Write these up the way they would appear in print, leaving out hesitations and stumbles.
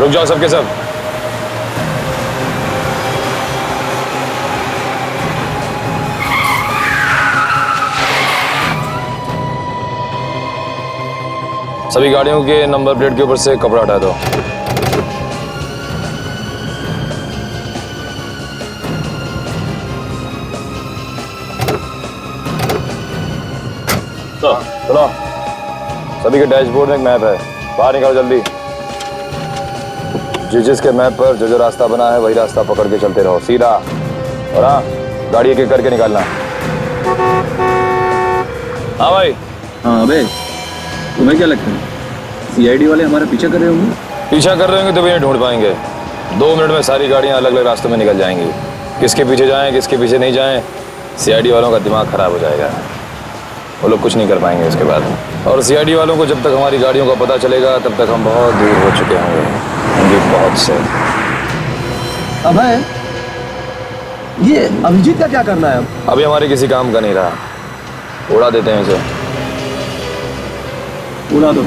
रुक जाओ सबके सब। सभी गाड़ियों के नंबर प्लेट के ऊपर से कपड़ा हटा दो। चलो, सभी के डैशबोर्ड में एक मैप है, बाहर निकालो जल्दी। जिसके मैप पर जो रास्ता बना है वही रास्ता पकड़ के चलते रहो सीधा। और हाँ, गाड़ी एक एक करके निकालना। हाँ भाई। हाँ अबे, तुम्हें क्या लगता है सीआईडी वाले हमारा पीछा कर रहे होंगे? पीछा कर रहे होंगे तो भी नहीं ढूंढ पाएंगे। 2 मिनट में सारी गाड़ियां अलग अलग रास्तों में निकल जाएंगी। किसके पीछे जाएं किसके पीछे नहीं जाएं, सीआईडी वालों का दिमाग खराब हो जाएगा। वो लोग कुछ नहीं कर पाएंगे उसके बाद। और सीआईडी वालों को जब तक हमारी गाड़ियों का पता चलेगा तब तक हम बहुत दूर हो चुके होंगे, बहुत से। अबे, ये अभिजीत का क्या करना है अब? अभी हमारे किसी काम का नहीं रहा, उड़ा देते हैं इसे। उड़ा दो।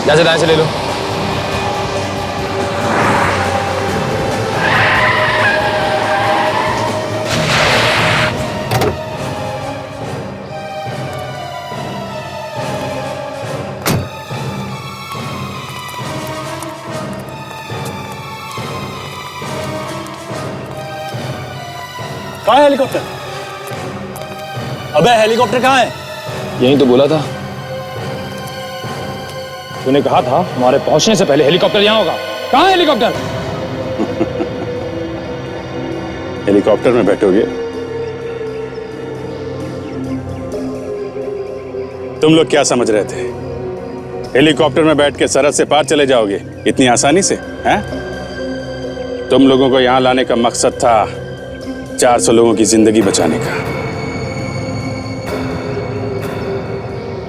जैसे दाएं से ले लो। कहाँ है हेलीकॉप्टर? अबे हेलीकॉप्टर कहाँ है? यही तो बोला था। तूने कहा था हमारे पहुंचने से पहले हेलीकॉप्टर यहाँ होगा। कहाँ है हेलीकॉप्टर? हेलीकॉप्टर में बैठोगे? तुम लोग क्या समझ रहे थे? हेलीकॉप्टर में बैठ के सरहद से पार चले जाओगे इतनी आसानी से? हैं? तुम लोगों को यहाँ लाने का मकसद था 400 लोगों की जिंदगी बचाने का।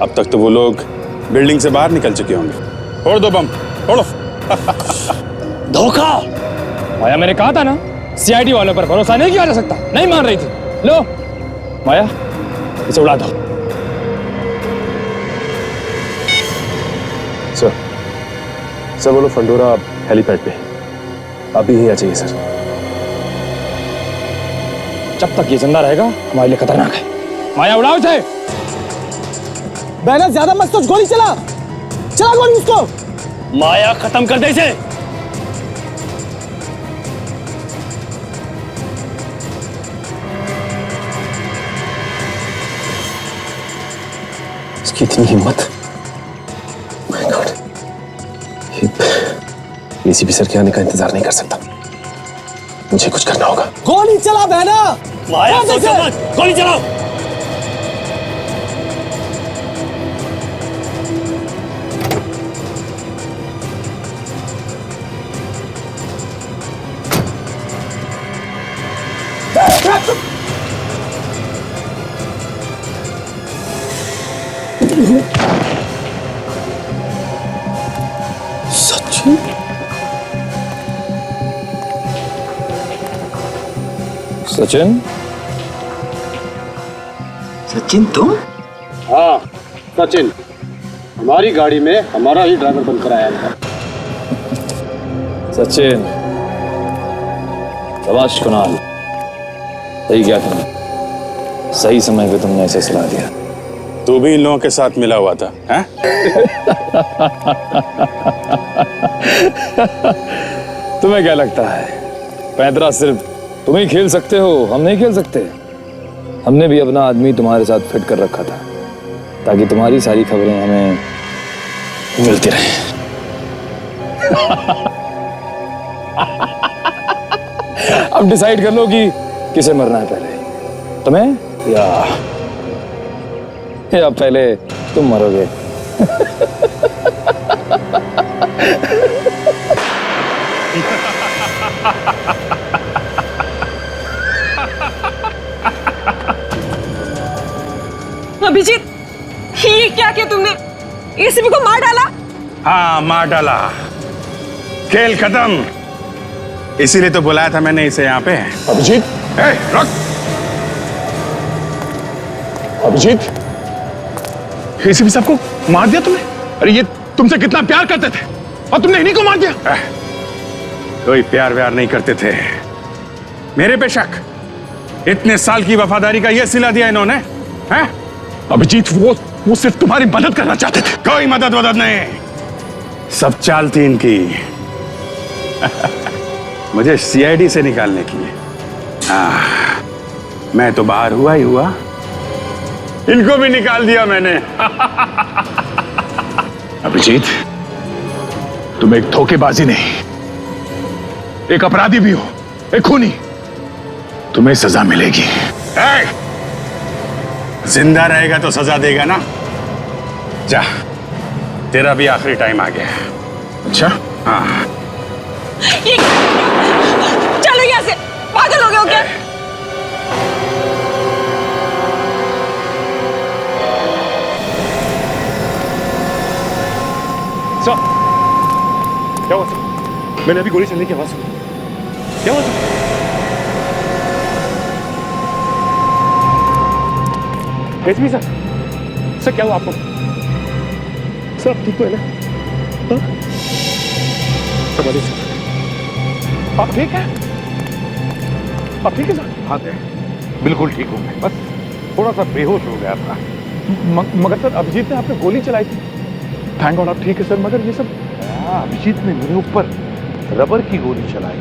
अब तक तो वो लोग बिल्डिंग से बाहर निकल चुके होंगे। फोड़ दो बम, फोड़ो। धोखा! माया, मैंने कहा था ना, सीआईडी वालों पर भरोसा नहीं किया जा सकता। नहीं मान रही थी। लो माया, इसे उड़ा दो। सर बोलो फंडोरा हेलीपैड पे अभी ही आ जाइए सर। जब तक ये जिंदा रहेगा हमारे लिए खतरनाक है। माया, उड़ाओ इसे। बैनर ज्यादा मत सोच, गोली चला गोली उसको। माया, खत्म कर दे इसे। इसकी इतनी हिम्मत। माय गॉड, एसीपी सर के आने का इंतजार नहीं कर सकता। मुझे कुछ करना होगा। गोली चला बैनर। माया, सोचो मत, गोली चलाओ। सचिन? सचिन? सचिन तुम? हाँ सचिन, हमारी गाड़ी में हमारा ही ड्राइवर बनकर आया था। सचिन, शाबाश कुणाल, सही किया तुमने, सही समय पे तुमने ऐसे सलाह दिया। तू भी इन लोगों के साथ मिला हुआ था, हैं? तुम्हें क्या लगता है पैंतरा सिर्फ तुम ही खेल सकते हो, हम नहीं खेल सकते? हमने भी अपना आदमी तुम्हारे साथ फिट कर रखा था ताकि तुम्हारी सारी खबरें हमें मिलती रहें। अब डिसाइड कर लो कि किसे मरना है पहले, तुम्हें या पहले तुम मरोगे। अभिजीत, ये क्या किया तुमने? एसीपी को मार डाला? हाँ, मार डाला। खेल खत्म। इसीलिए तो बुलाया था मैंने इसे यहाँ पे। अभिजीत, रुक। अभिजीत, एसीपी साहब को मार दिया तुमने? अरे ये तुमसे कितना प्यार करते थे और तुमने इन्हीं को मार दिया। कोई प्यार व्यार नहीं करते थे। मेरे पे शक। इतने साल की वफादारी का ये सिला दिया इन्होंने, हैं? अभिजीत, वो सिर्फ तुम्हारी मदद करना चाहते थे। कोई मदद वदद नहीं, सब चाल थी इनकी। मुझे सीआईडी से निकालने की। मैं तो बाहर हुआ ही हुआ, इनको भी निकाल दिया मैंने। अभिजीत, तुम एक धोखेबाजी नहीं, एक अपराधी भी हो, एक खूनी। तुम्हें सजा मिलेगी। जिंदा रहेगा तो सजा देगा ना। जा, तेरा भी आखिरी टाइम आ गया। अच्छा? हाँ। चलो यहाँ से, पागल हो गए हो क्या? सर, क्या हुआ सर? मैंने अभी गोली चलने की आवाज सुनी। क्या हुआ सर? एसपी सर, सर क्या हुआ आपको? सर आप ठीक तो है ना? हाँ? सर, आप ठीक है? आप ठीक है सर? हाँ बिल्कुल ठीक हूँ मैं, बस थोड़ा सा बेहोश हो गया था। मगर सर, अभिजीत ने आप पे गोली चलाई थी। थैंक गॉड आप ठीक है सर, मगर ये सब। अभिजीत ने मेरे ऊपर रबर की गोली चलाई।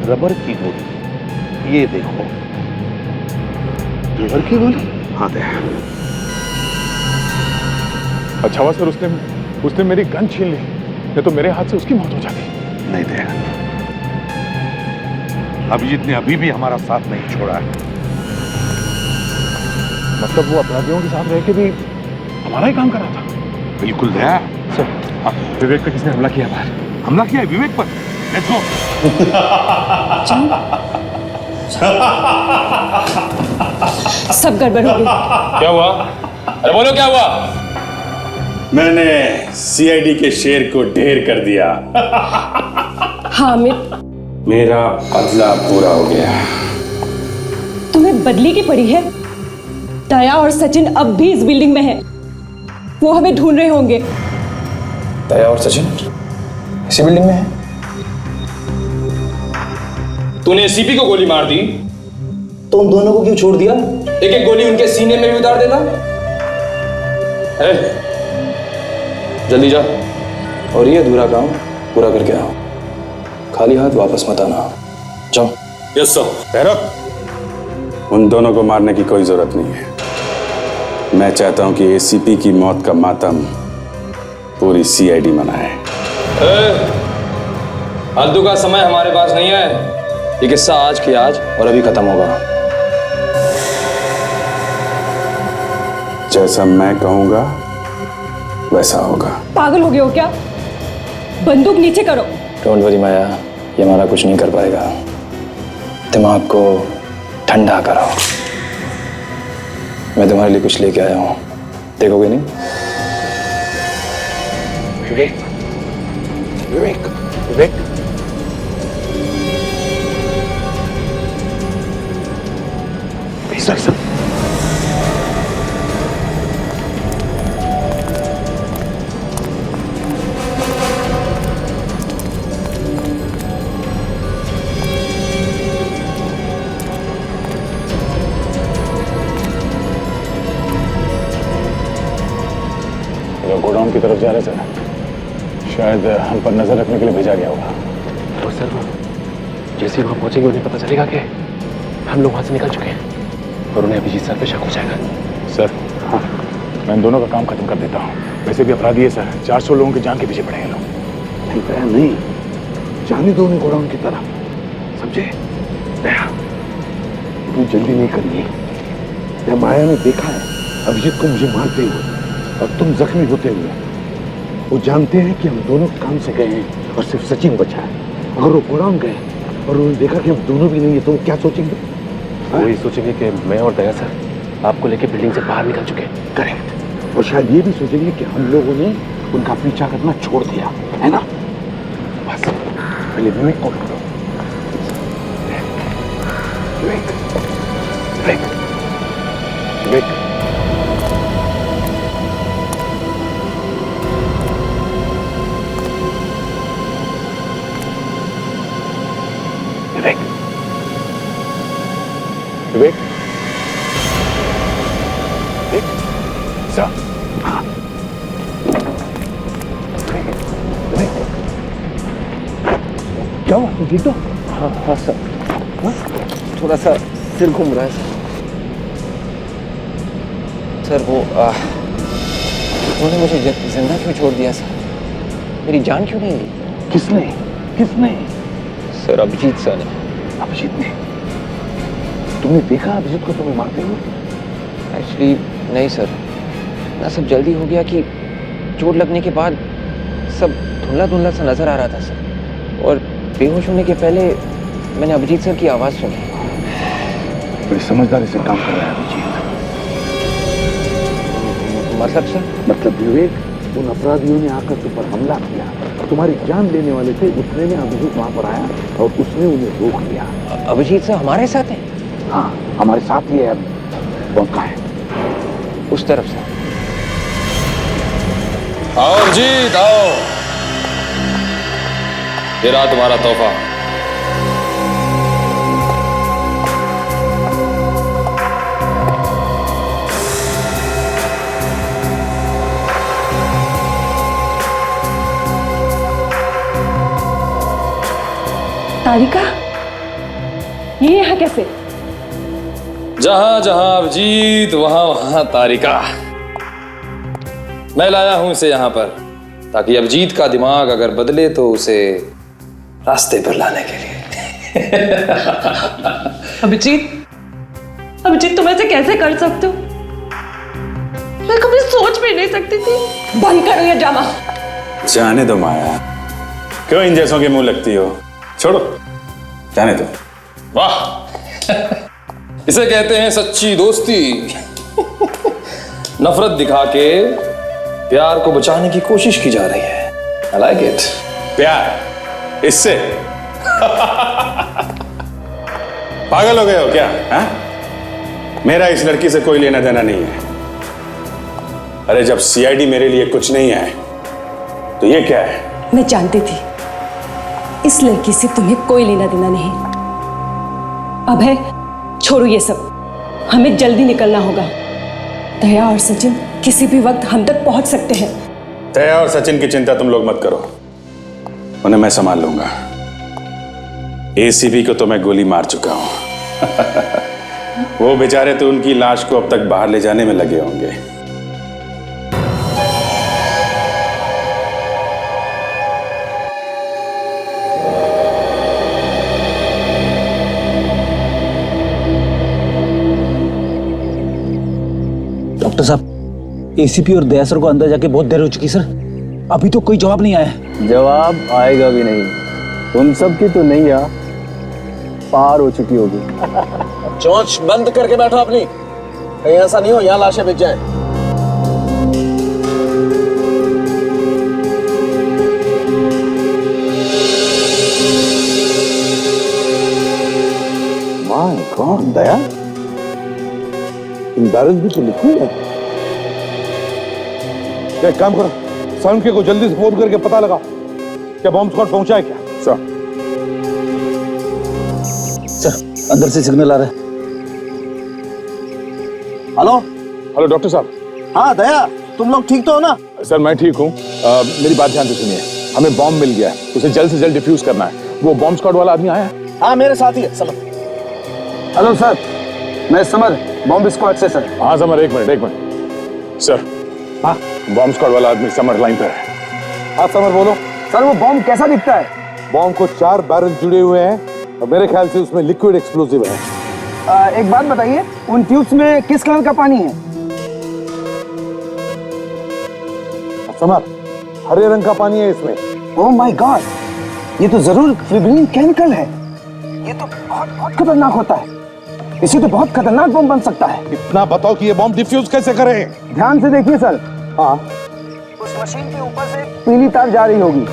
रबर की गोली, ये देखो। रबर की गोली? हाँ दे। अच्छा हुआ सर, उसने मेरी गन छीन ली, नहीं तो मेरे हाथ से उसकी मौत हो जाती। नहीं दे, अभिजीत ने अभी भी हमारा साथ नहीं छोड़ा है। मतलब वो अपराधियों के साथ रह के भी हमारा ही काम कर रहा था। बिल्कुल दया। सर, विवेक पे किसने हमला किया बाहर? हमला किया है विवेक पर। Let's go. सब गड़बड़ हो गई। क्या हुआ? अरे बोलो क्या हुआ? मैंने सीआईडी के शेर को ढेर कर दिया। हाँ अमित, मेरा बदला पूरा हो गया। तुम्हें बदली की पड़ी है। दया और सचिन अब भी इस बिल्डिंग में हैं। वो हमें ढूंढ रहे होंगे। दया और सचिन इसी बिल्डिंग में है? तूने एसीपी को गोली मार दी तो उन दोनों को क्यों छोड़ दिया? एक एक गोली उनके सीने में भी उतार देना। जल्दी जा और ये अधूरा काम पूरा करके आओ। खाली हाथ वापस मत आना। जाओ। Yes sir. उन दोनों को मारने की कोई जरूरत नहीं है। मैं चाहता हूं कि एसीपी की मौत का मातम पूरी सीआईडी मनाए। फालतू का समय हमारे पास नहीं है। ये किस्सा आज की आज और अभी खत्म होगा। जैसा मैं कहूंगा वैसा होगा। पागल हो गए हो क्या? बंदूक नीचे करो। डोंट वरी माया, ये हमारा कुछ नहीं कर पाएगा। दिमाग को ठंडा करो। मैं तुम्हारे लिए कुछ लेके आया हूं, देखोगे नहीं? विवेक, विवेक, विवेक। सर सर, गोडाउन की तरफ जा रहे सर। शायद हम पर नजर रखने के लिए भेजा गया होगा। तो सर वो जैसे ही वहां पहुंचेंगे उन्हें पता चलेगा कि हम लोग वहां से निकल चुके हैं और उन्हें अभिजीत सर पे शक हो जाएगा। सर, हाँ, मैं इन दोनों का काम खत्म कर देता हूँ। वैसे भी अपराधी है सर, 400 लोगों की जान के पीछे पड़े हैं लोग। नहीं दया नहीं, जाने दो उन्हें गोडाउन की तरफ, समझे? दया तू जल्दी नहीं करिए। दया माया ने देखा है अभिजीत को मुझे मारते हुए और तुम जख्मी होते हुए। वो जानते हैं कि हम दोनों काम से गए हैं और सिर्फ सचिन बचा है। अगर वो गोडाउन गए और उन्होंने देखा कि हम दोनों भी नहीं है तो वो क्या सोचेंगे? वही सोचेंगे कि मैं और दया सर आपको लेके बिल्डिंग से बाहर निकल चुके हैं। करेक्ट। और शायद ये भी सोचेंगे कि हम लोगों ने उनका पीछा करना छोड़ दिया है ना। बस पहले विवेक को पकड़ो। विवेक विवेक विवेक विवेक विवेक सर। हाँ विवेक क्या हुआ? तुम ठीक हो? हाँ हाँ सर, थोड़ा सा सिर घूम रहा है सर। वो उन्होंने मुझे जिंदा क्यों छोड़ दिया सर? मेरी जान क्यों नहीं ली? किसने किसने? सर अभिजीत सर ने। अभिजीत ने? तुमने देखा अभिजीत को तुम्हें मारते हुए? एक्चुअली नहीं सर, ना सब जल्दी हो गया कि चोट लगने के बाद सब धुंधला धुंधला सा नजर आ रहा था सर। और बेहोश होने के पहले मैंने अभिजीत सर की आवाज़ सुनी। बड़ी समझदारी से काम कर रहा है अभिजीत। मतलब सर? मतलब विवेक, उन अपराधियों ने आकर तुम पर हमला किया, तुम्हारी जान लेने वाले थे, उतने में अभिजीत वहां पर आया और उसने उन्हें रोक लिया। अभिजीत सर हमारे साथ हैं? हाँ हमारे साथ ही है। अब कौन कहाँ है? उस तरफ से। आओ जीत आओ, ये रहा तुम्हारा तोहफा। तारिका, ये यहाँ कैसे? जहां जहां अभिजीत वहां वहां तारिका। मैं लाया हूं इसे यहां पर ताकि अभिजीत का दिमाग अगर बदले तो उसे रास्ते पर लाने के लिए। अभिजीत, अभिजीत तुम ऐसे कैसे कर सकते हो? मैं कभी सोच भी नहीं सकती थी। बंद करो ये ड्रामा। जाने दो माया, क्यों इन जैसों के मुंह लगती हो? छोड़ो, जाने दो। वाह, इसे कहते हैं सच्ची दोस्ती। नफरत दिखा के प्यार को बचाने की कोशिश की जा रही है। I like it। प्यार इससे? पागल हो गए हो क्या? हा? मेरा इस लड़की से कोई लेना देना नहीं है। अरे जब सीआईडी मेरे लिए कुछ नहीं है तो ये क्या है? मैं जानती थी इस लड़की से तुम्हें कोई लेना देना नहीं। अब है, छोड़ो ये सब, हमें जल्दी निकलना होगा। दया और सचिन किसी भी वक्त हम तक पहुंच सकते हैं। दया और सचिन की चिंता तुम लोग मत करो, उन्हें मैं संभाल लूंगा। एसीपी को तो मैं गोली मार चुका हूं। वो बेचारे तो उनकी लाश को अब तक बाहर ले जाने में लगे होंगे। डॉक्टर साहब, एसीपी और दया सर को अंदर जाके बहुत देर हो चुकी सर, अभी तो कोई जवाब नहीं आया। जवाब आएगा भी नहीं। तुम सबकी तो नैया पार हो चुकी होगी। चोंच बंद करके बैठो अपनी, कहीं ऐसा नहीं हो यहाँ लाशें बिक जाए। My God Daya, in barrel भी तो लिखी है। क्या काम करो, साउंड के को जल्दी से फोन करके पता लगा क्या बॉम्ब स्क्वाड पहुंचा है क्या? सर अंदर से सिग्नल आ रहा है। हेलो हेलो डॉक्टर साहब। हाँ दया, तुम लोग ठीक तो हो ना? सर मैं ठीक हूँ, मेरी बात ध्यान से सुनिए। हमें बॉम्ब मिल गया है, उसे जल्द से जल्द डिफ्यूज करना है। वो बॉम्ब स्क्वाड वाला आदमी आया है? हाँ मेरे साथ ही है समर। हेलो सर, मैं समर, बॉम्ब स्क्वाड से सर। हाँ समर, एक मिनट सर। हाँ बॉम्ब स्क्वाड वाला आदमी समर लाइन पर है। हाँ समर बोलो। सर वो बॉम्ब कैसा दिखता है? बॉम्ब को 4 बैरल जुड़े हुए हैं और मेरे ख्याल से उसमें लिक्विड एक्सप्लोसिव है। एक बात बताइए, उन ट्यूब्स में किस कलर का पानी है? समर, हरे रंग का पानी है इसमें। ओह माय गॉड, ये तो जरूर फिब्रिलिन केमिकल है। ये तो बहुत बहुत खतरनाक होता है। इसी तो बहुत खतरनाक बम बन सकता है। इतना बताओ कि ये बम डिफ्यूज कैसे करें? ध्यान से देखिए सर। हाँ, उस मशीन के ऊपर से पीली तार जा रही होगी।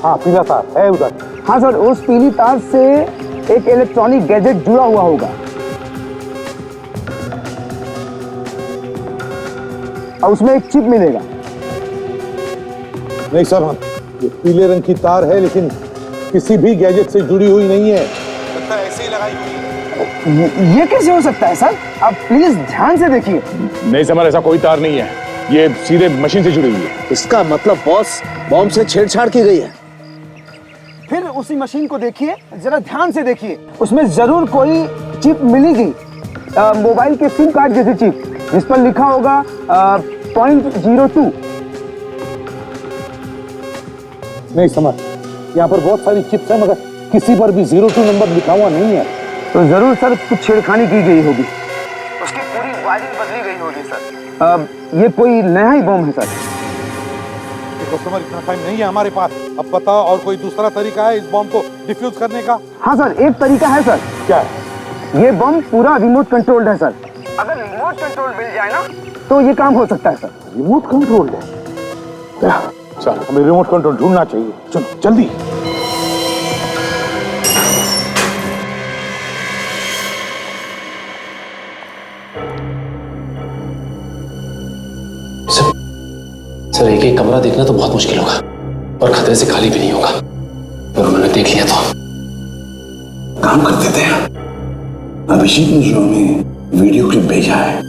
हाँ, पीला तार है उधर। हाँ सर, उस पीली तार से एक इलेक्ट्रॉनिक गैजेट जुड़ा हुआ होगा और उसमें एक चिप मिलेगा। नहीं सर, ये पीले रंग की तार है लेकिन किसी भी गैजेट से जुड़ी हुई नहीं है। लगता है ऐसे ही लगाई हुई है। ये कैसे हो सकता है सर? आप प्लीज ध्यान से देखिए। नहीं समर, ऐसा कोई तार नहीं है, ये सीधे मशीन से जुड़ी हुई है। इसका मतलब बॉस बॉम्ब से छेड़छाड़ की गई है। फिर उसी मशीन को देखिए, जरा ध्यान से देखिए, उसमें जरूर कोई चिप मिलेगी, मोबाइल के सिम कार्ड जैसी चिप, जिस पर लिखा होगा 0.02। नहीं समझ, यहाँ पर बहुत सारी चिप्स हैं मगर किसी पर भी 02 नंबर लिखा हुआ नहीं है। तो जरूर सर कुछ छेड़खानी की गई होगी, उसकी पूरी वायरिंग बदली गई होगी सर। ये कोई नया ही बम है सर। देखो समझ, इतना टाइम नहीं है हमारे पास। अब बताओ और कोई दूसरा तरीका है इस बम को डिफ्यूज करने का? हाँ सर, एक तरीका है सर। क्या है? ये बम पूरा रिमोट कंट्रोल्ड है सर। अगर रिमोट कंट्रोल मिल जाए ना तो ये काम हो सकता है सर। रिमोट कंट्रोल्ड है? सर हमें रिमोट कंट्रोल ढूंढना चाहिए, चलो जल्दी। सर एक एक कमरा देखना तो बहुत मुश्किल होगा और खतरे से खाली भी नहीं होगा। और उन्होंने देख लिया तो काम कर देते हैं। अभिषेक ने जो हमें वीडियो क्लिप भेजा है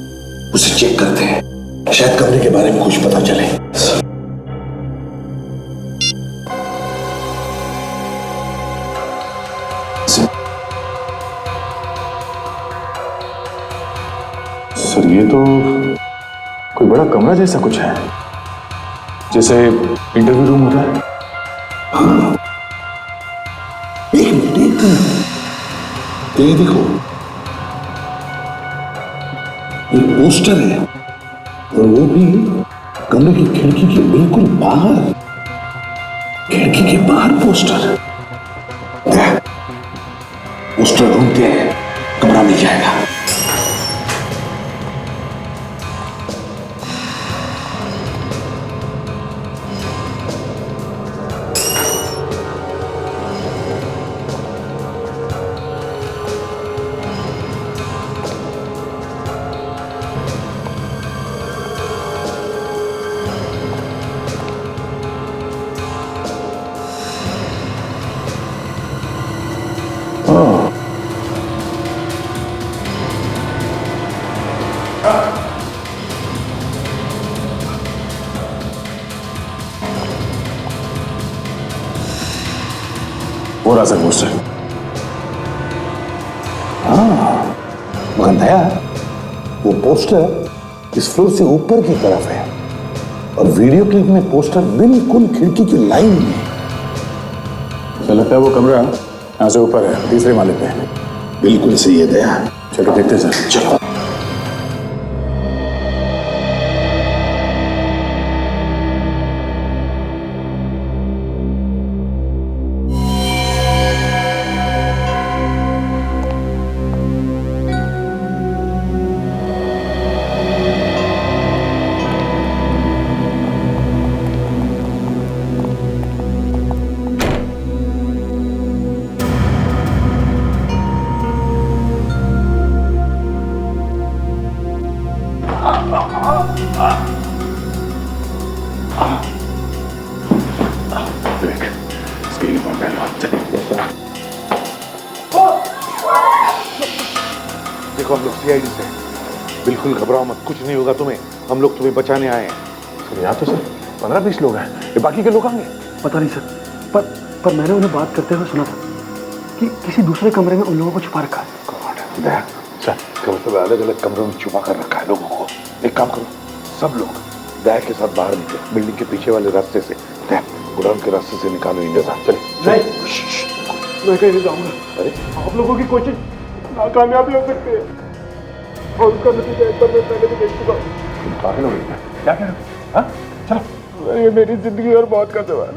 उसे चेक करते हैं, शायद कमरे के बारे में कुछ पता चले। सर ये तो कोई बड़ा कमरा जैसा कुछ है, जैसे इंटरव्यू रूम होता है। हाँ, एक मिनट, ये देखो, ये पोस्टर है और वो भी कमरे की खिड़की के बिल्कुल बाहर। खिड़की के बाहर पोस्टर। पोस्टर ढूंढते हैं, कमरा मिल जाएगा। हो रहा सर पोस्टर। हाँ, मगर दया, वो पोस्टर इस फ्लोर से ऊपर की तरफ है और वीडियो क्लिप में पोस्टर बिल्कुल खिड़की की लाइन में। मुझे लगता है वो कमरा यहाँ से ऊपर है, तीसरे माले पे है। बिल्कुल सही है दया। चलो देखते हैं सर। चलो। देखो हम लोग सीआईडी से हैं। बिल्कुल घबराओ मत, कुछ नहीं होगा तुम्हें। हम लोग तुम्हें बचाने आए हैं। सर यहाँ तो सर 15-20 लोग हैं, ये बाकी के लोग आएंगे? पता नहीं सर, पर मैंने उन्हें बात करते हुए सुना था कि किसी दूसरे कमरे में उन लोगों को छुपा रखा है। दया, सर मतलब अलग अलग कमरों में छुपा कर रखा है लोगों को। एक काम करो, सब लोग दया के साथ बाहर निकले, बिल्डिंग के पीछे वाले रास्ते से। दया, गोडाउन के रास्ते से निकालो इन्हें। चले। मैं कहीं नहीं जाऊंगा। अरे आप लोगों की कोशिश नाकामयाब हो सकती है और उसका नतीजा एक बार मैं पहले भी देख चुका हूँ। पागल हो गए क्या कह रहे हो? हाँ चलो। ये मेरी जिंदगी और मौत का सवाल,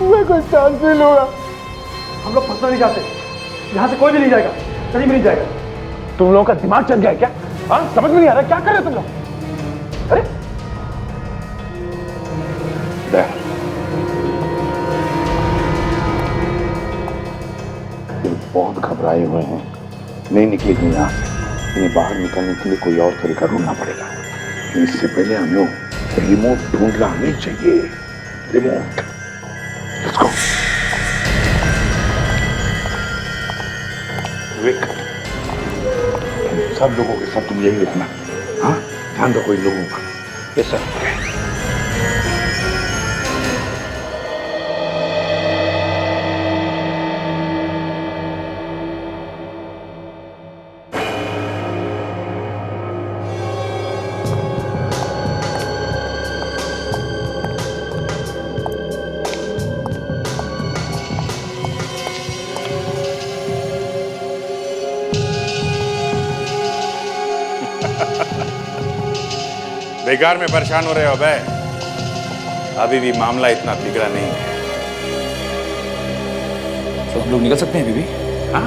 मैं कोई चांस नहीं लूंगा। हम लोग फंसना नहीं चाहते, यहाँ से कोई भी नहीं जाएगा, कहीं भी नहीं जाएगा। तुम लोगों का दिमाग चल गया है क्या? हाँ, समझ में नहीं आ रहा क्या कर रहे हो तुम लोग? अरे बहुत घबराए हुए हैं, नहीं निकलेगी यहाँ से। इन्हें बाहर निकलने के लिए कोई और तरीका ढूंढना पड़ेगा। इससे पहले हम लोग रिमोट ढूंढना नहीं चाहिए। Remote, let's go. विक, सब लोगों के साथ तुम यही रखना। हाँ, ध्यान रखो इन लोगों का। Yes sir. बेकार में परेशान हो रहे हो बे। अभी भी मामला इतना बिगड़ा नहीं है। तो हम लोग निकल सकते हैं अभी भी? हाँ,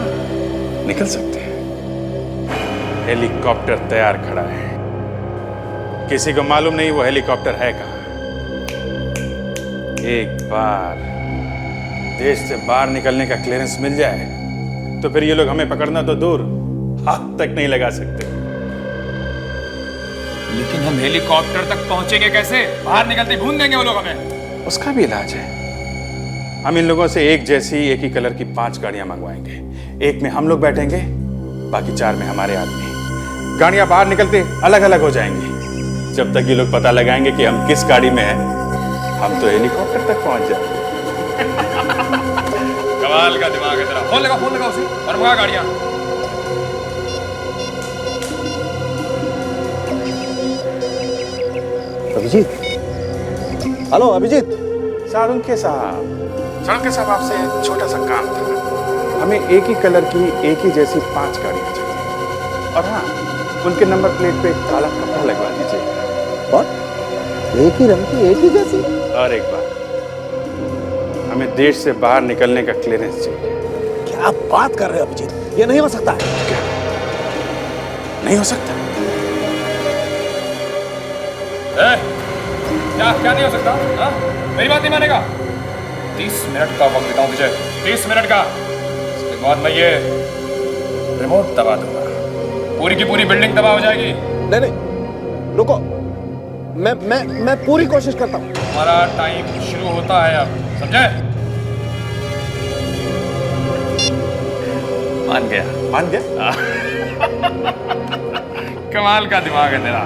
निकल सकते हैं। हेलीकॉप्टर तैयार खड़ा है। किसी को मालूम नहीं वो हेलीकॉप्टर है कहाँ। एक बार देश से बाहर निकलने का क्लियरेंस मिल जाए तो फिर ये लोग हमें पकड़ना तो दूर, हाथ तक नहीं लगा सकते। लेकिन हम हेलीकॉप्टर तक पहुंचेंगे कैसे? बाहर निकलते भून देंगे वो लोग हमें। उसका भी इलाज है। हम इन लोगों से एक जैसी एक ही कलर की 5 गाड़ियां मंगवाएंगे। एक में हम लोग बैठेंगे, बाकी 4 में हमारे आदमी। गाड़ियां बाहर निकलते अलग अलग हो जाएंगी। जब तक ये लोग पता लगाएंगे कि हम किस गाड़ी में हैं, हम तो हेलीकॉप्टर तक पहुंच जाएंगे। कमाल का दिमाग है तेरा। फोन लगा उसे और मंगा गाड़ियां। अभिजीत, हेलो अभिजीत। सारुंके साहब आपसे एक छोटा सा काम था। हमें एक ही कलर की एक ही जैसी 5 गाड़ियां चाहिए। और हाँ, उनके नंबर प्लेट पे काला कपड़ा लगवा दीजिए। और एक ही रंग की एक ही जैसी? और एक बात, हमें देश से बाहर निकलने का क्लियरेंस चाहिए। क्या बात कर रहे हो अभिजीत? ये नहीं हो सकता है। क्या नहीं हो सकता? क्या नहीं हो सकता? हाँ? मेरी बात नहीं मानेगा? 30 मिनट का वक्त देता हूं तुझे, 30 मिनट का। इसके बाद मैं ये रिमोट दबा दूंगा, पूरी की पूरी बिल्डिंग तबाह हो जाएगी। नहीं नहीं, रुको, मैं पूरी कोशिश करता हूँ। हमारा टाइम शुरू होता है अब, समझे? मान गया? कमाल का दिमाग है तेरा।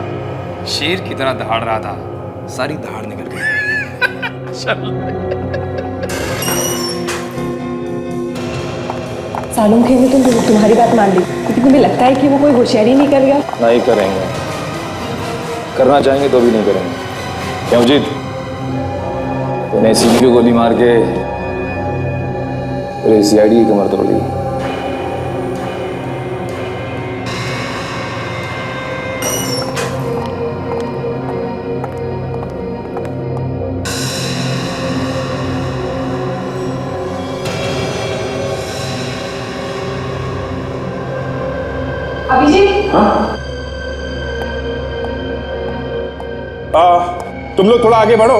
शेर की तरह दहाड़ रहा था, सारी दहाड़ निकल गई। सालूम खेल में तुम्हारी बात मान ली, लेकिन तुम्हें लगता है कि वो कोई होशियारी नहीं करेगा? नहीं करेंगे, करना चाहेंगे तो भी नहीं करेंगे। क्यों जीत? तूने सीबी को गोली मार के पूरे सीआईडी की कमर तोड़ दी। तुम लोग थोड़ा आगे बढ़ो,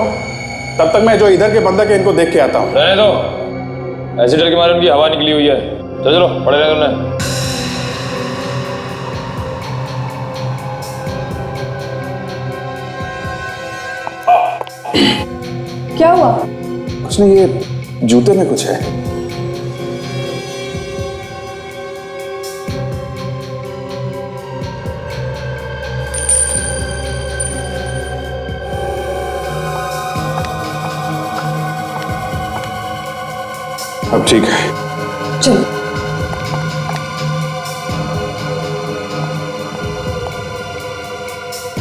तब तक मैं जो इधर के बंदक है इनको देख के आता हूँ। रहने दो, ऐसे डर के मारे उनकी हवा निकली हुई है। चलो पड़े रहे तुमने। क्या हुआ? कुछ नहीं, ये जूते में कुछ है। अब ठीक है। चलो।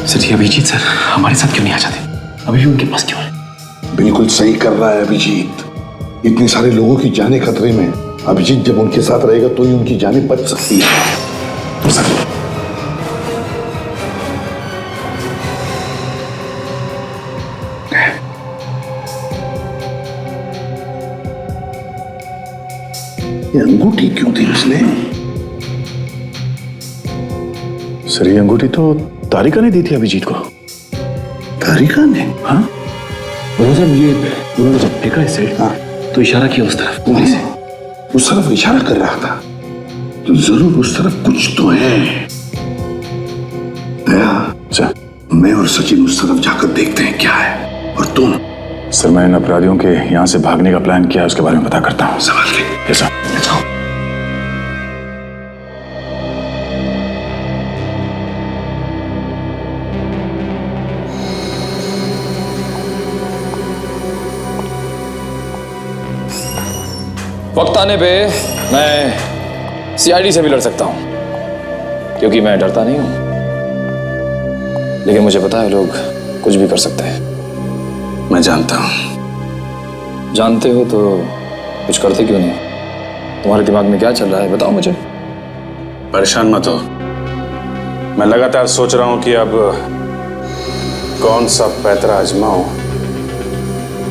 सर, अभिजीत सर हमारे साथ क्यों नहीं आ जाते? अभी भी उनके पास क्यों है? बिल्कुल सही कर रहा है अभिजीत। इतने सारे लोगों की जानें खतरे में। अभिजीत जब उनके साथ रहेगा तो ही उनकी जानें बच सकती है। सर, ये अंगूठी क्यों थी उसने? सर ये अंगूठी तो तारिका ने दी थी अभिजीत को। तारिका ने? हाँ बोलो साहब, ये उन्होंने जब फेंका इसे, हाँ, तो इशारा किया उस तरफ उंगली से। उस तरफ इशारा कर रहा था तो जरूर उस तरफ कुछ तो है। दया, सर मैं और सचिन उस तरफ जाकर देखते हैं क्या है। और तुम? सर मैं इन अपराधियों के यहाँ से भागने का प्लान किया है, उसके बारे में पता करता हूँ। सवाल के यस सर। जाओ। वक्त आने पे मैं सीआईडी से भी लड़ सकता हूं, क्योंकि मैं डरता नहीं हूं। लेकिन मुझे पता है लोग कुछ भी कर सकते हैं। मैं जानता हूं। जानते हो तो कुछ करते क्यों नहीं? तुम्हारे दिमाग में क्या चल रहा है बताओ मुझे। परेशान मत हो, मैं लगातार सोच रहा हूं कि अब कौन सा पैतरा आजमाऊं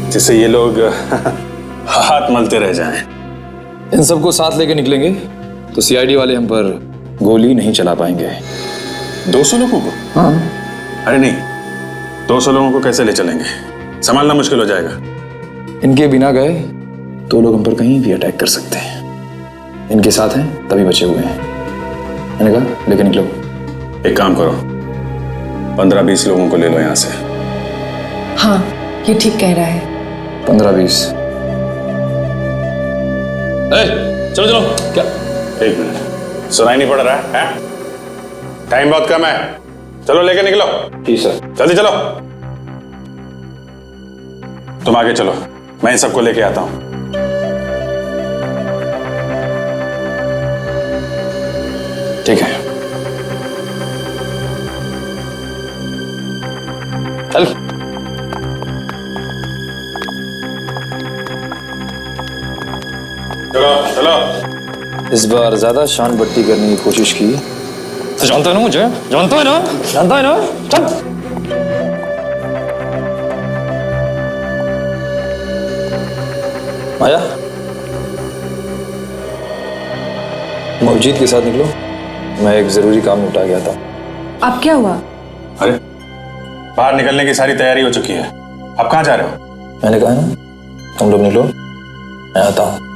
जिससे ये लोग हाथ मलते रह जाएं। इन सबको साथ लेके निकलेंगे तो सीआईडी वाले हम पर गोली नहीं चला पाएंगे। 200 लोगों को? हाँ। अरे नहीं, 200 लोगों को कैसे ले चलेंगे? संभालना मुश्किल हो जाएगा। इनके बिना गए तो लोग हम पर कहीं भी अटैक कर सकते हैं। इनके साथ हैं तभी बचे हुए हैं। मैंने कहा लेके निकलो। एक काम करो, 15-20 लोगों को ले लो यहाँ से। हाँ, ये ठीक कह रहा है। 15-20। चलो चलो। क्या? एक मिनट, सुनाई नहीं पड़ रहा है? टाइम बहुत कम है, चलो लेके निकलो। जी सर। जल्दी चलो। तुम आगे चलो, मैं इन सबको लेके आता हूं। ठीक है। चल। चलो चलो। इस बार ज्यादा शान बट्टी करने की कोशिश की तो जानता है ना मुझे, जानता है ना, जानता है ना। चल। माया, तुम अभिजीत के साथ निकलो, मैं एक जरूरी काम निपटा के आता हूँ। अब क्या हुआ? अरे बाहर निकलने की सारी तैयारी हो चुकी है, अब कहाँ जा रहे हो? मैंने कहा ना तुम लोग निकलो, मैं आता हूँ।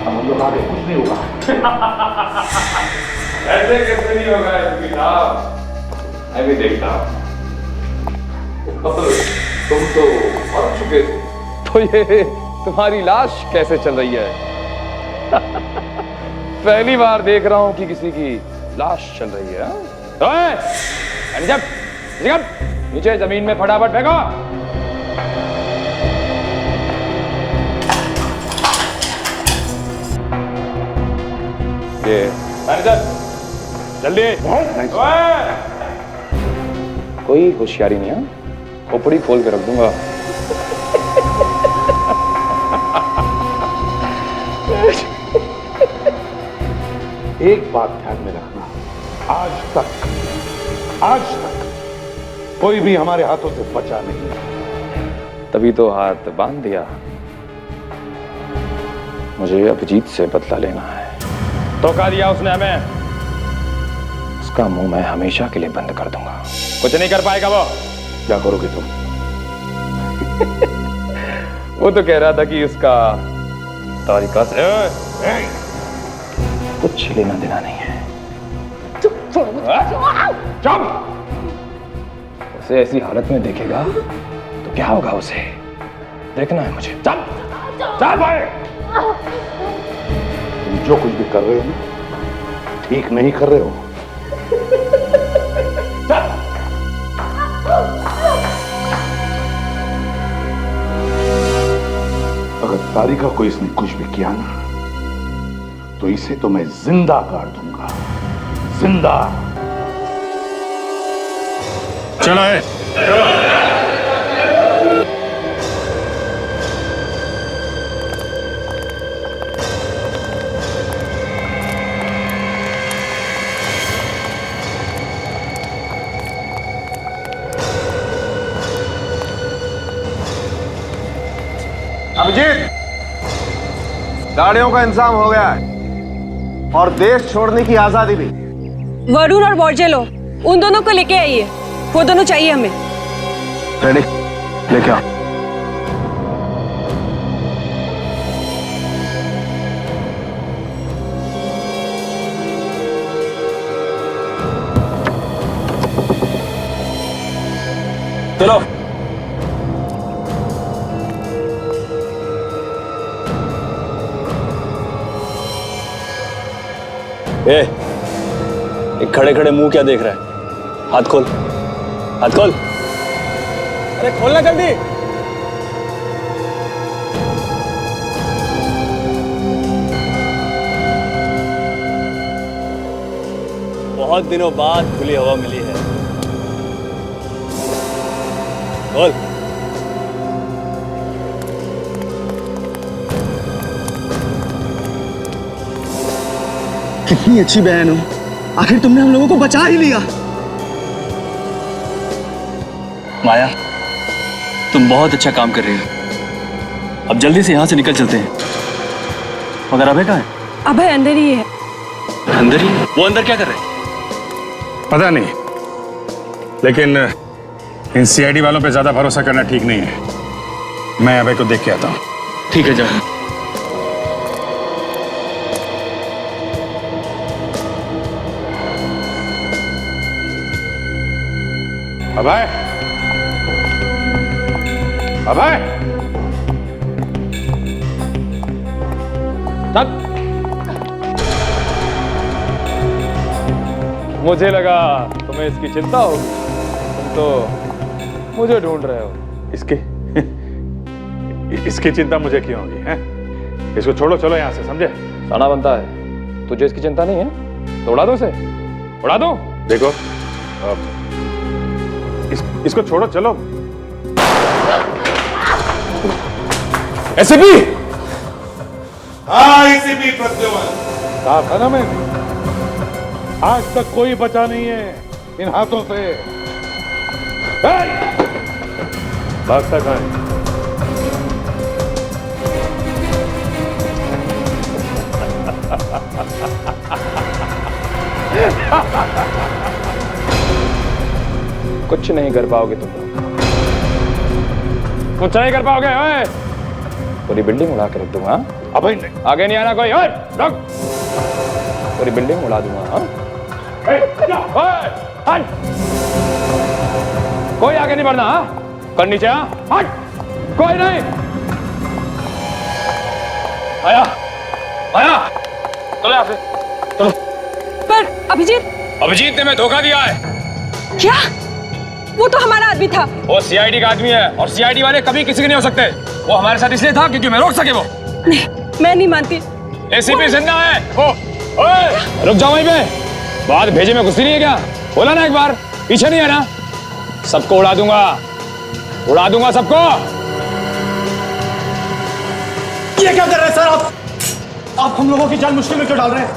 हम लोग आगे कुछ नहीं होगा। ऐसे कैसे नहीं होगा साहब? मैं भी देखता हूँ। तुम तो मर चुके थे, तो ये तुम्हारी लाश कैसे चल रही है? पहली बार देख रहा हूं कि किसी की लाश चल रही है। जब नीचे जमीन में फटाफट फेंको। ये मैनेजर जल्दी। कोई होशियारी नहीं है, खोपड़ी खोल के रख दूंगा। एक बात ध्यान में रखना, आज तक कोई भी हमारे हाथों से बचा नहीं। तभी तो हाथ बांध दिया। मुझे अभिजीत से बदला लेना है। धोखा दिया उसने हमें, उसका मुंह मैं हमेशा के लिए बंद कर दूंगा। कुछ नहीं कर पाएगा वो। क्या करोगे तुम? वो तो कह रहा था कि उसका तारिका से कुछ लेना देना नहीं है। चुप। उसे ऐसी हालत में देखेगा तो क्या होगा उसे देखना है मुझे। चल भाई। तुम जो कुछ भी कर रहे हो ना, ठीक नहीं कर रहे हो। अगर तारिका को इसने कुछ भी किया ना, तो इसे तो मैं जिंदा गाड़ दूंगा, जिंदा। चलो है। अभिजीत, गाड़ियों का इंतजाम हो गया है और देश छोड़ने की आजादी भी। वरुण और बोर्जेलो, उन दोनों को लेके आइए, वो दोनों चाहिए हमें। रेडी, लेके आओ। चलो। खड़े खड़े मुंह क्या देख रहा है? हाथ खोल, हाथ खोल। अरे खोलना जल्दी। बहुत दिनों बाद खुली हवा मिली है। खोल। कितनी अच्छी बहन हो, आखिर तुमने हम लोगों को बचा ही लिया। माया, तुम बहुत अच्छा काम कर रही हो। अब जल्दी से यहाँ से निकल चलते हैं। मगर अभय कहाँ है? अभय अंदर ही है। अंदर ही? वो अंदर क्या कर रहे हैं? पता नहीं, लेकिन इन सीआईडी वालों पे ज्यादा भरोसा करना ठीक नहीं है। मैं अभय को देख के आता हूँ। ठीक है, जाओ। अभय, अभय, मुझे लगा तुम्हें इसकी चिंता होगी, तुम तो मुझे ढूंढ रहे हो। इसकी चिंता मुझे क्यों होगी? हैं? इसको छोड़ो, चलो यहाँ से, समझे? साना बनता है, तुझे इसकी चिंता नहीं है तो उड़ा दो, उसे उड़ा दो। देखो, इसको छोड़ो, चलो। एसीपी। हाँ, एसीपी प्रद्युमन। कहा था ना मैं, आज तक कोई बचा नहीं है इन हाथों से। भागता कहाँ है? कुछ नहीं कर पाओगे तुम लोग, कुछ नहीं कर पाओगे। ओए, पूरी बिल्डिंग उड़ा के रख दूंगा। अभय, आगे नहीं आना कोई। ओए, रुक, पूरी बिल्डिंग उड़ा दूंगा। हाँ? ओए, हट, कोई आगे नहीं बढ़ना। हाँ, कर नीचे। हाँ, हट, कोई नहीं। आया, आया, चलो यहाँ से, चलो। पर अभिजीत, अभिजीत ने मैं धोखा दिया है। क्या? वो तो हमारा आदमी था। वो सीआईडी का आदमी है और सीआईडी वाले कभी किसी के नहीं हो सकते। वो हमारे साथ इसलिए था क्योंकि मैं रोक सके। वो नहीं, मैं नहीं मानती। एसीपी जिंदा है। ओए, रुक जाओ वहीं पे। बात भेजे में गुस्सी नहीं है क्या? बोला ना एक बार, पीछे नहीं है ना? सबको उड़ा दूंगा, उड़ा दूंगा सबको। ये क्या कर रहे हैं सर आप? आप हम लोगों की जान मुश्किल में क्यों डाल रहे हैं?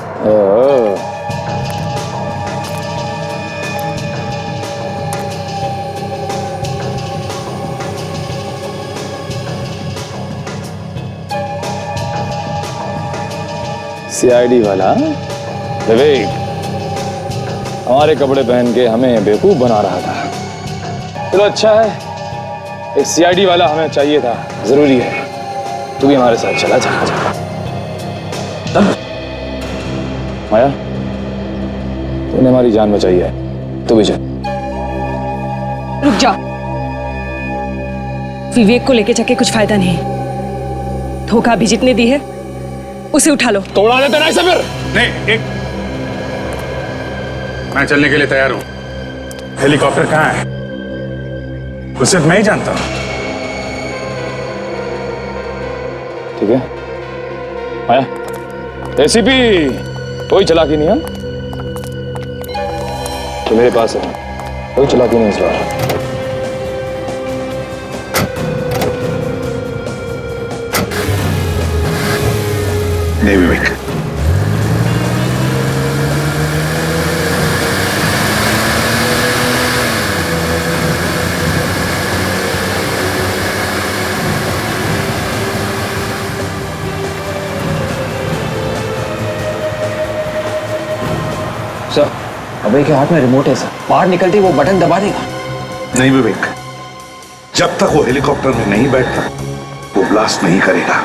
सीआईडी वाला विवेक हमारे कपड़े पहन के हमें बेवकूफ बना रहा था। चलो अच्छा है, एक सीआईडी वाला हमें चाहिए था, जरूरी है। तू भी हमारे साथ चला जा। माया, तूने हमारी जान बचाई है, तू भी चल। रुक जाओ, विवेक को लेके जाके कुछ फायदा नहीं। धोखा अभिजीत ने दी है, उसे उठा लो। तो उड़ा देते ना इसे फिर। नहीं, एक मैं चलने के लिए तैयार हूं। हेलीकॉप्टर कहाँ है? उसे मैं ही जानता हूं। ठीक है माया, एसीपी कोई चालाकी नहीं है तो मेरे पास है, कोई चालाकी नहीं इस बार। नहीं विवेक, सर, अभय के हाथ में रिमोट है सर, बाहर निकलते ही वो बटन दबा देगा। नहीं विवेक, जब तक वो हेलीकॉप्टर में नहीं बैठता वो ब्लास्ट नहीं करेगा।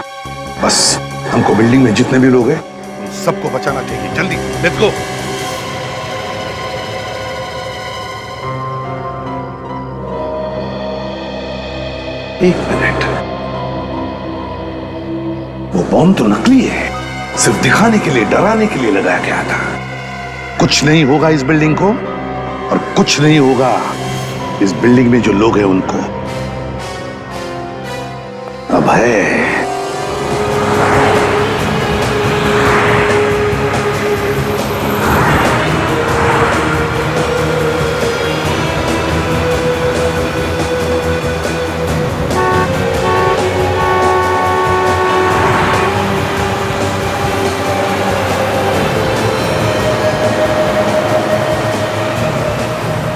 बस हमको बिल्डिंग में जितने भी लोग हैं उन सबको बचाना चाहिए। जल्दी लेट्स गो। एक मिनट, वो बॉम्ब तो नकली है, सिर्फ दिखाने के लिए, डराने के लिए लगाया गया था। कुछ नहीं होगा इस बिल्डिंग को और कुछ नहीं होगा इस बिल्डिंग में जो लोग हैं उनको। अभय,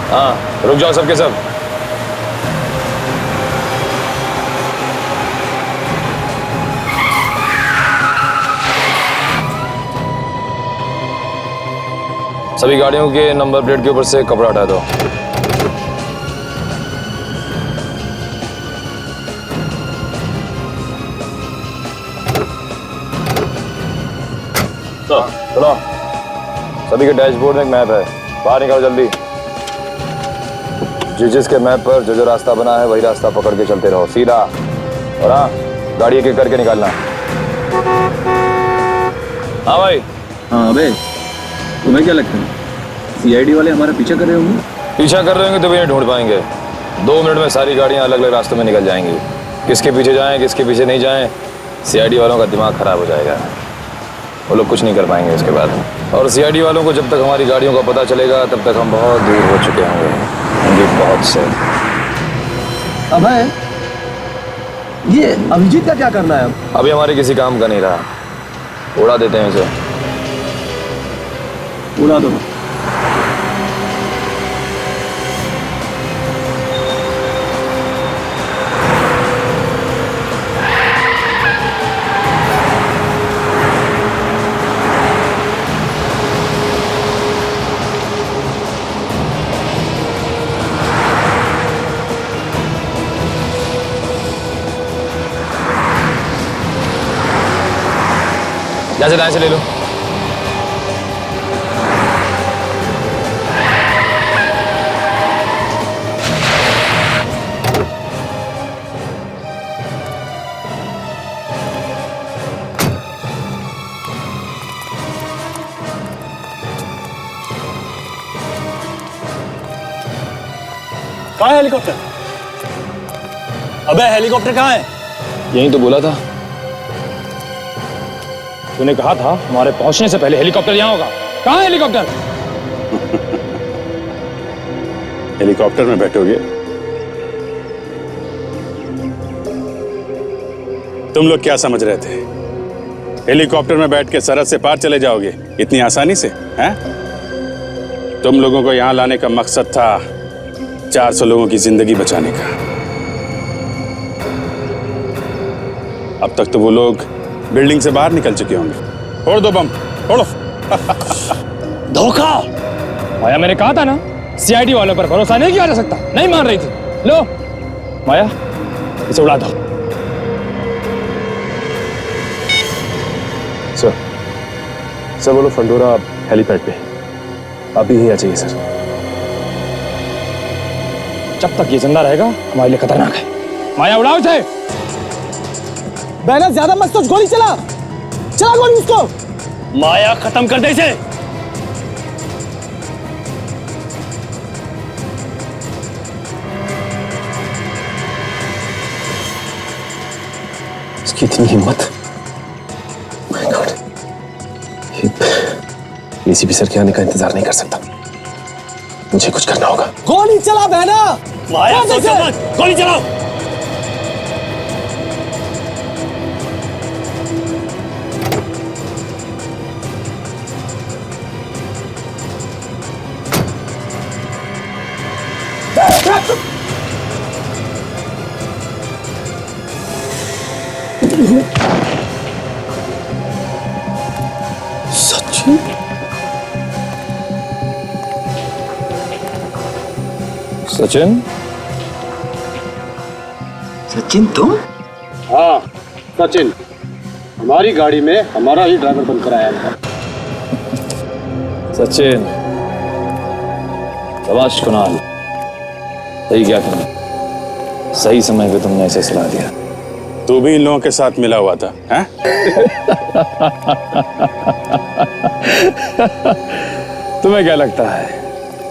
हाँ, रुक जाओ सबके सब। सभी गाड़ियों के नंबर प्लेट के ऊपर से कपड़ा हटा दो। चलो, सभी के डैशबोर्ड में एक मैप है, बाहर निकालो जल्दी। जिसके मैप पर जो रास्ता बना है वही रास्ता पकड़ के चलते रहो, सीधा। और हाँ, गाड़ी एक एक करके निकालना। हाँ भाई। हाँ अबे, तुम्हें क्या लगता है सीआईडी वाले हमारा पीछा कर रहे होंगे? पीछा कर रहे होंगे तो भी नहीं ढूंढ पाएंगे। 2 मिनट में सारी गाड़ियाँ अलग अलग रास्तों में निकल जाएंगी। किसके पीछे जाएं, किसके पीछे नहीं जाएं, सीआईडी वालों का दिमाग खराब हो जाएगा। वो लोग कुछ नहीं कर पाएंगे उसके बाद। और सीआईडी वालों को जब तक हमारी गाड़ियों का पता चलेगा तब तक हम बहुत दूर हो चुके होंगे, बहुत से। अभय, ये अभिजीत का क्या करना है? अभी हमारे किसी काम का नहीं रहा, उड़ा देते हैं इसे। उड़ा दो। जैसे दाएं से ले लो। कहाँ है हेलीकॉप्टर? अबे हेलीकॉप्टर कहाँ है? यही तो बोला था। तूने कहा था हमारे पहुंचने से पहले हेलीकॉप्टर यहाँ होगा। कहाँ है हेलीकॉप्टर? हेलीकॉप्टर में बैठोगे? तुम लोग क्या समझ रहे थे? हेलीकॉप्टर में बैठ के सरहद से पार चले जाओगे इतनी आसानी से? हैं? तुम लोगों को यहां लाने का मकसद था 400 लोगों की जिंदगी बचाने का। अब तक तो वो लोग बिल्डिंग से बाहर निकल चुके होंगे। फोड़ दो बम, फोड़ो। धोखा! माया, मैंने कहा था ना, सीआईडी वालों पर भरोसा नहीं किया जा सकता। नहीं मान रही थी। लो माया, इसे उड़ा दो। सर बोलो फंडोरा हेलीपैड पे अभी ही आ जाइए सर। जब तक ये जिंदा रहेगा हमारे लिए खतरनाक है। माया, उड़ाओ इसे। बैनर ज्यादा मत सोच, गोली चला गोली उसको। माया, खत्म कर दे इसे। इसकी इतनी हिम्मत! माय गॉड, एसीपी सर के आने का इंतजार नहीं कर सकता। मुझे कुछ करना होगा। गोली चला बैनर। माया, सोचो मत, गोली चलाओ। सचिन, सचिन, सचिन तुम? हाँ सचिन, हमारी गाड़ी में हमारा ही ड्राइवर बनकर आया था। सचिन, शाबाश कुणाल, सही क्या तुमने, सही समय पे तुमने ऐसे सलाह दिया। तू भी इन लोगों के साथ मिला हुआ था, हैं? तुम्हें क्या लगता है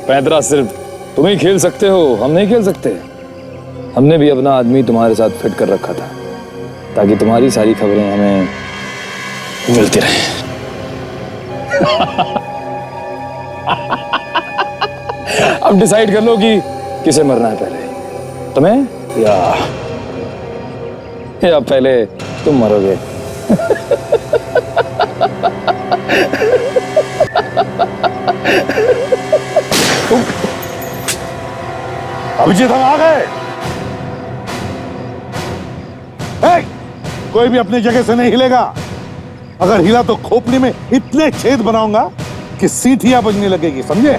15 सिर्फ तुम ही खेल सकते हो, हम नहीं खेल सकते? हमने भी अपना आदमी तुम्हारे साथ फिट कर रखा था ताकि तुम्हारी सारी खबरें हमें मिलती रहें। अब डिसाइड कर लो कि किसे मरना है पहले, तुम्हें या पहले तुम मरोगे। अभिजीत, हम आ गए। कोई भी अपनी जगह से नहीं हिलेगा। अगर हिला तो खोपड़ी में इतने छेद बनाऊंगा कि सीटियां बजने लगेगी, समझे?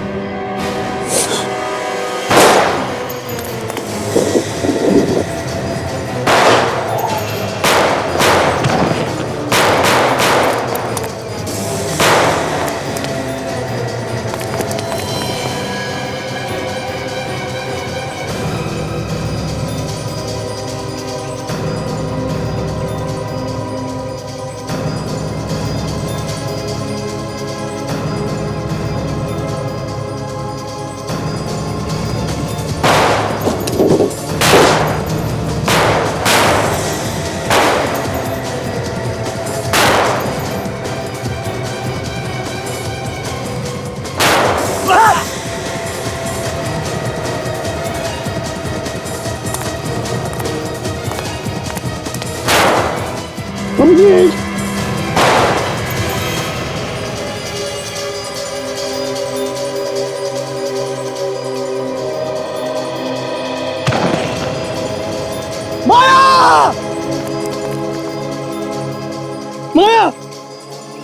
माया!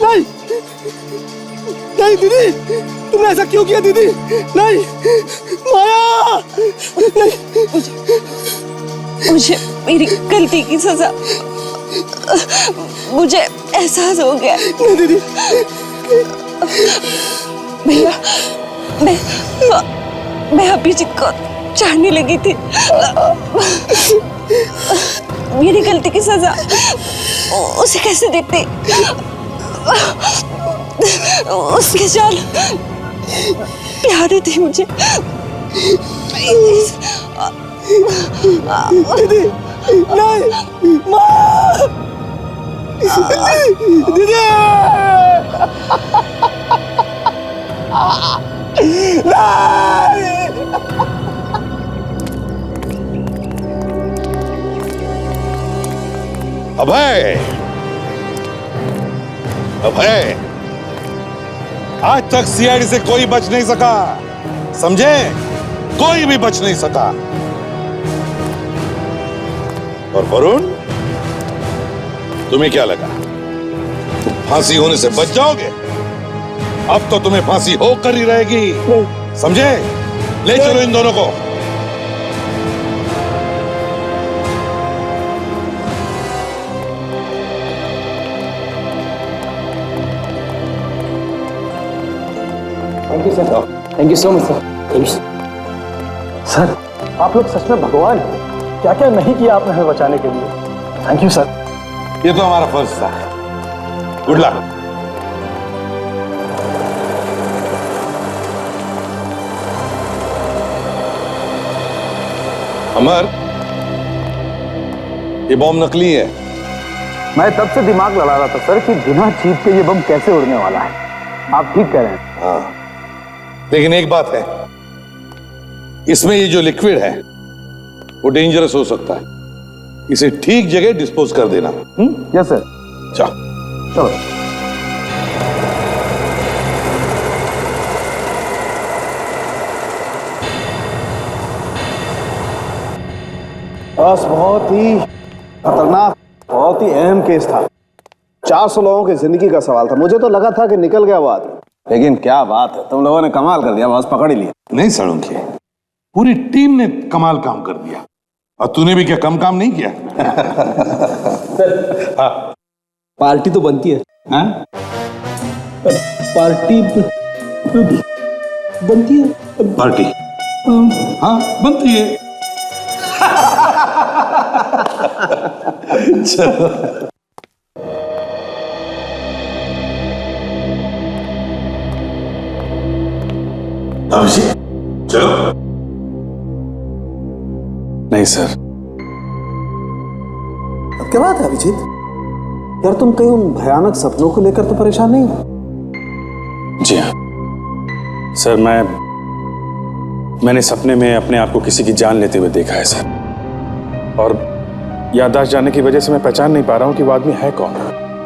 नहीं! नहीं दीदी! तुमने ऐसा क्यों किया दीदी? नहीं! माया! नहीं! मुझे मेरी गलती की सजा, मुझे एहसास हो गया। नहीं दीदी! भैया, मैं अभिजीत को चाहने लगी थी। मेरी गलती की सजा उसे कैसे देती? उसके चाल प्यारे थे मुझे। दीदी! नहीं! माँ! दीदी! अभय! अभय! आज तक सीआईडी से कोई बच नहीं सका, समझे? कोई भी बच नहीं सका। और वरुण, तुम्हें क्या लगा फांसी होने से बच जाओगे? अब तो तुम्हें फांसी होकर ही रहेगी, समझे? ले चलो इन दोनों को। Thank you sir. Thank you so much sir. Sir, आप लोग सच में भगवान हैं। क्या क्या नहीं किया आपने हमें बचाने के लिए। Thank you sir. ये तो हमारा फर्ज था। Good luck. अमर, ये बम नकली है। मैं तब से दिमाग लड़ा रहा था सर कि बिना चीज के ये बम कैसे उड़ने वाला है। आप ठीक कह रहे हैं। हाँ, लेकिन एक बात है, इसमें ये जो लिक्विड है वो डेंजरस हो सकता है। इसे ठीक जगह डिस्पोज कर देना। Yes sir. चलो। बस बहुत ही खतरनाक, बहुत ही अहम केस था। 400 लोगों की जिंदगी का सवाल था। मुझे तो लगा था कि निकल गया वो आदमी, लेकिन क्या बात है, तुम लोगों ने कमाल कर दिया, बस पकड़ ही लिया। नहीं सड़ूंगी, पूरी टीम ने कमाल काम कर दिया और तूने भी क्या कम काम नहीं किया। पार्टी तो बनती है। हाँ? पार्टी बनती है। पार्टी हाँ बनती है। चलो अभिषेक चलो। नहीं सर। क्या बात है अभिजीत? यार तुम कहीं उन भयानक सपनों को लेकर तो परेशान नहीं हो? जी हाँ सर, मैंने सपने में अपने आप को किसी की जान लेते हुए देखा है सर, और याददाश्त जाने की वजह से मैं पहचान नहीं पा रहा हूं कि वो आदमी है कौन।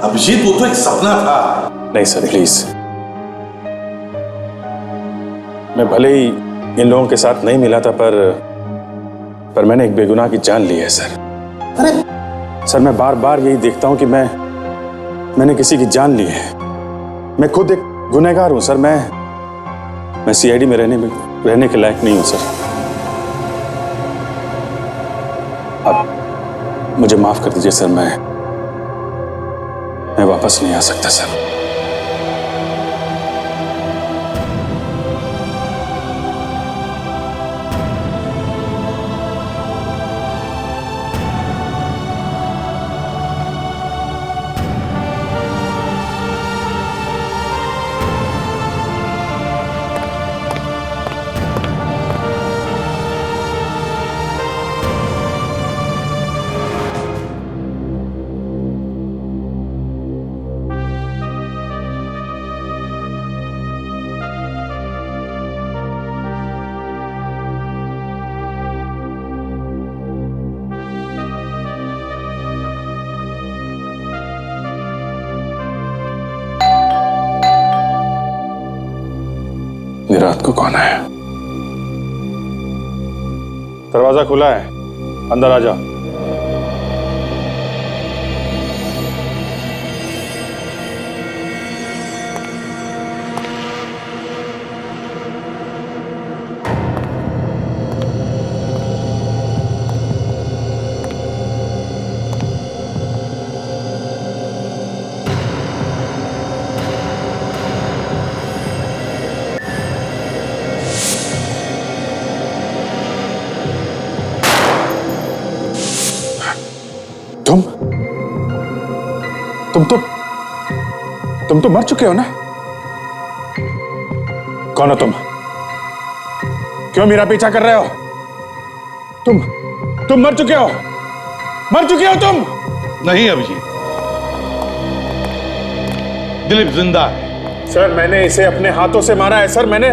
अभिजीत वो तो एक सपना था। नहीं सर प्लीज, मैं भले ही इन लोगों के साथ नहीं मिला था पर मैंने एक बेगुनाह की जान ली है सर। अरे सर मैं बार बार यही देखता हूं कि मैंने किसी की जान ली है। मैं खुद एक गुनहगार हूं सर। मैं सीआईडी में रहने के लायक नहीं हूं सर। अब मुझे माफ कर दीजिए सर, मैं वापस नहीं आ सकता सर। ये रात को कौन है? दरवाजा खुला है, अंदर आ जा। तुम तो मर चुके हो ना? कौन हो तुम? क्यों मेरा पीछा कर रहे हो? तुम मर चुके हो? मर चुके हो तुम? नहीं अभिजीत, दिलीप जिंदा है। सर मैंने इसे अपने हाथों से मारा है सर। मैंने।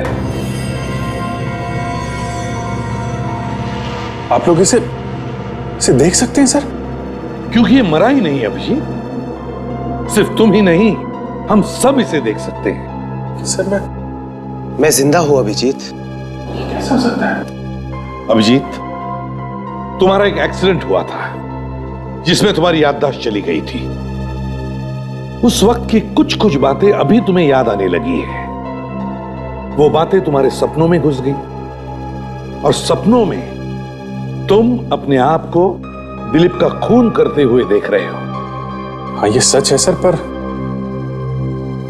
आप लोग इसे देख सकते हैं सर? क्योंकि ये मरा ही नहीं अभिजीत। सिर्फ तुम ही नहीं, हम सब इसे देख सकते हैं। सर मैं जिंदा हूं अभिजीत। कैसा हो सकता है? अभिजीत, तुम्हारा एक एक्सीडेंट हुआ था जिसमें तुम्हारी याददाश्त चली गई थी। उस वक्त की कुछ बातें अभी तुम्हें याद आने लगी है। वो बातें तुम्हारे सपनों में घुस गई और सपनों में तुम अपने आप को दिलीप का खून करते हुए देख रहे हो। हाँ ये सच है सर,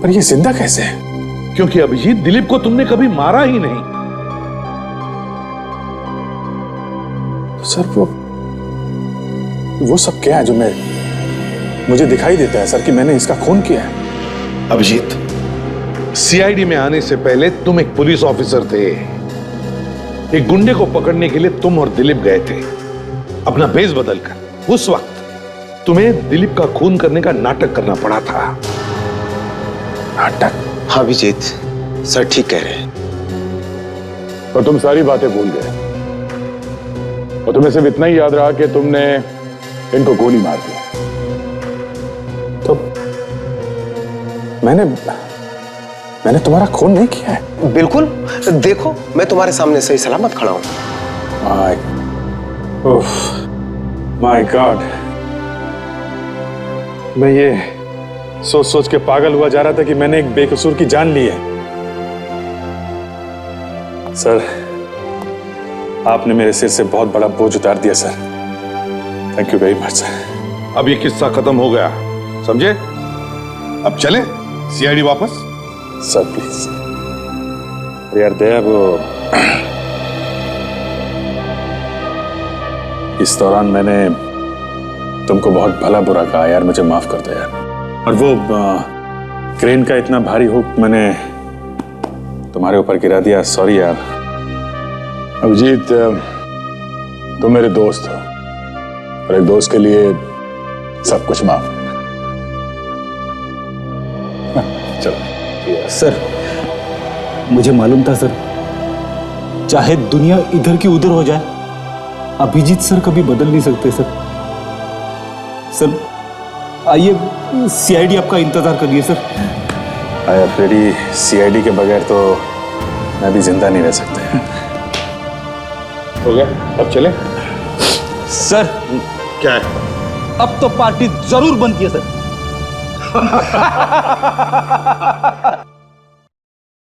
पर ये जिंदा कैसे है? क्योंकि अभिजीत, दिलीप को तुमने कभी मारा ही नहीं। तो सर वो सब क्या है जो मुझे दिखाई देता है सर कि मैंने इसका खून किया है? अभिजीत, सीआईडी में आने से पहले तुम एक पुलिस ऑफिसर थे। एक गुंडे को पकड़ने के लिए तुम और दिलीप गए थे अपना भेष बदलकर। उस वक्त तुम्हें दिलीप का खून करने का नाटक करना पड़ा था। नाटक? हाँ अभिजीत, सर ठीक कह रहे हैं। और तुम सारी बातें भूल गए और तुम्हें सिर्फ इतना ही याद रहा कि तुमने इनको गोली मार दी। तो मैंने तुम्हारा खून नहीं किया है। बिल्कुल, देखो मैं तुम्हारे सामने सही सलामत खड़ा हूं। माय गॉड, मैं ये सोच के पागल हुआ जा रहा था कि मैंने एक बेकसूर की जान ली है। सर आपने मेरे सिर से बहुत बड़ा बोझ उतार दिया sir. Thank you very much sir. अब ये किस्सा खत्म हो गया, समझे? अब चले सीआईडी वापस। Sir please. यार दया, वो इस दौरान मैंने तुमको बहुत भला बुरा कहा यार, मुझे माफ कर दो यार। और वो क्रेन का इतना भारी हुक मैंने तुम्हारे ऊपर गिरा दिया, सॉरी यार। अभिजीत, तुम मेरे दोस्त हो और एक दोस्त के लिए सब कुछ माफ। चलो। सर, मुझे मालूम था सर, चाहे दुनिया इधर की उधर हो जाए, अभिजीत सर कभी बदल नहीं सकते सर। सर आइए, सीआईडी आपका इंतजार कर रही है sir. I am ready. CID के बगैर तो मैं भी जिंदा नहीं रह सकता। हो गया, अब चले। सर क्या है? अब तो पार्टी जरूर बनती है सर।